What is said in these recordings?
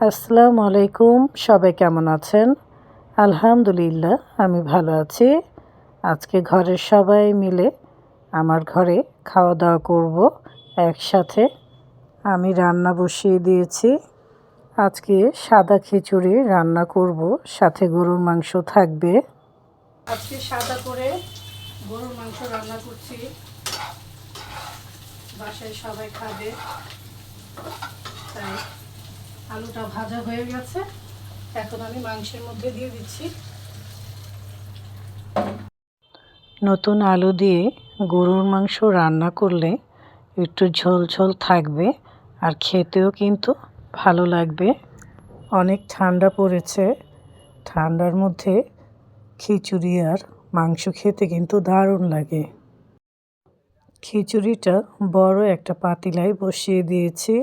আসসালামু আলাইকুম, সবাই কেমন আছেন? আলহামদুলিল্লাহ, আমি ভালো আছি। আজকে ঘরের সবাই মিলে আমার ঘরে খাওয়া দাওয়া করব একসাথে। আমি রান্না বসিয়ে দিয়েছি। আজকে সাদা খিচুড়ি রান্না করব, সাথে গরুর মাংস থাকবে। আজকে সাদা করে গরুর মাংস রান্না করছি, বাসায় সবাই খাবে তাই। আলুটা ভাজা হয়ে গেছে, এখন আমি মাংসের মধ্যে দিয়ে দিচ্ছি। নতুন আলু দিয়ে গরুর মাংস রান্না করলে একটু ঝোল ঝোল থাকবে আর খেতেও কিন্তু ভালো লাগবে। অনেক ঠান্ডা পড়েছে, ঠান্ডার মধ্যে খিচুড়ি আর মাংস খেতে কিন্তু দারুণ লাগে। খিচুড়িটা বড় একটা পাতিলায় বসিয়ে দিয়েছি।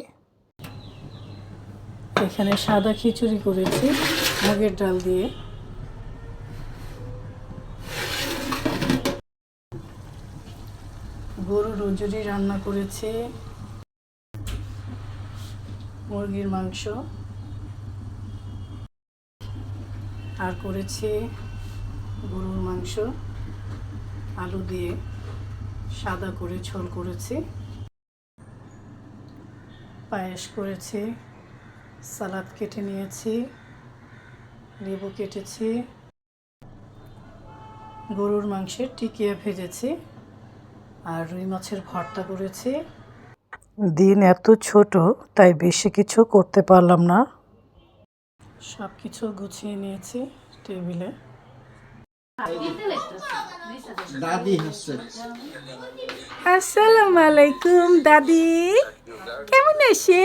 এখানে সাদা খিচুড়ি করেছি মুগের ডাল দিয়ে। গরুর রুজুরি রান্না করেছি, মুরগির মাংস আর করেছি গরুর মাংস আলু দিয়ে সাদা করে ঝোল করেছি, পায়েস করেছি, সালাদ কেটে নিয়েছি, লেবু কেটেছি, গরুর মাংসের টিকিয়া ভেজেছি আর রুই মাছের ভর্তা করেছি। দিন এত ছোট তাই বেশি কিছু করতে পারলাম না, সব কিছু গুছিয়ে নিয়েছি টেবিলে। আসসালামু আলাইকুম দাদি, কেমন আছে?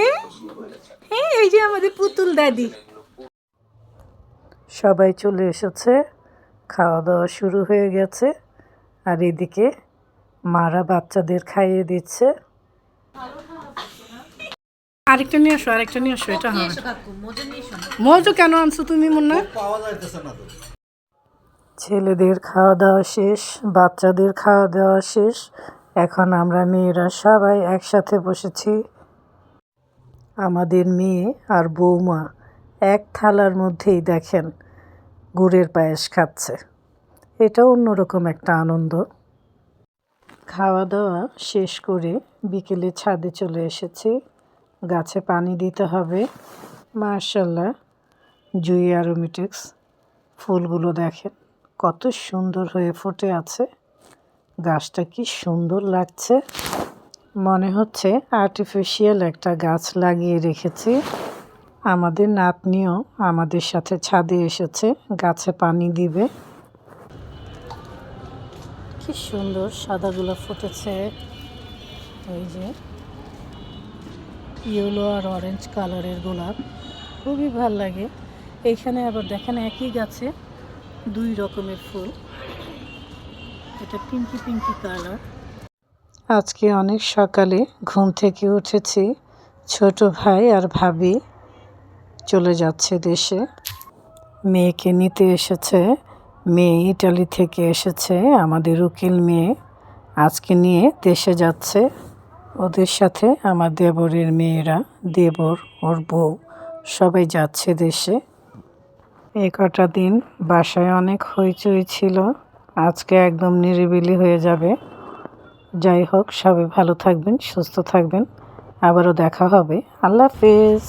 হ্যাঁ, এই যে আমাদের পুতুল দাদি। সবাই চলে এসেছে, খাওয়া দাওয়া শুরু হয়ে গেছে আর এদিকে মারা বাচ্চাদের খাইয়ে দিচ্ছে। আরেকটা নিয়ে আসো, আরেকটা নিয়ে আসো, এটা হবে। মজু কেন আনছো তুমি? মুন্না, ছেলেদের খাওয়া দাওয়া শেষ, বাচ্চাদের খাওয়া দাওয়া শেষ, এখন আমরা মেয়েরা সবাই একসাথে বসেছি। আমাদের মেয়ে আর বৌমা এক থালার মধ্যেই দেখেন গুড়ের পায়েস খাচ্ছে। এটা অন্যরকম একটা আনন্দ। খাওয়া দাওয়া শেষ করে বিকেলে ছাদে চলে এসেছি, গাছে পানি দিতে হবে। মাশাআল্লাহ, জুই অ্যারোমেটিক্স ফুলগুলো দেখেন কত সুন্দর হয়ে ফুটে আছে। গাছটা কি সুন্দর লাগছে, মনে হচ্ছে আর্টিফিশিয়াল একটা গাছ লাগিয়ে রেখেছি। আমাদের নাতনিও আমাদের সাথে ছাদে এসেছে, গাছে পানি দিবে। কি সুন্দর সাদাগুলো ফুটেছে, এই যে ইয়েলো আর অরেঞ্জ কালারের গোলাপ, খুবই ভাল লাগে। এইখানে আবার দেখেন একই গাছে দুই রকমের ফুল, এটা পিঙ্কি পিঙ্কি কালার। আজকে অনেক সকালে ঘুম থেকে উঠেছি, ছোট ভাই আর ভাবি চলে যাচ্ছে দেশে, মেয়েকে নিতে এসেছে। মেয়ে ইটালি থেকে এসেছে, আমাদের উকিল মেয়ে, আজকে নিয়ে দেশে যাচ্ছে। ওদের সাথে আমার দেবরের মেয়েরা, দেবর, ওর বউ সবাই যাচ্ছে দেশে। এই কটা দিন বাসায় অনেক হইচই ছিল, আজকে একদম নিরিবিলি হয়ে যাবে। যাই হোক, সবাই ভালো থাকবেন, সুস্থ থাকবেন, আবারও দেখা হবে। আল্লাহ হাফেজ।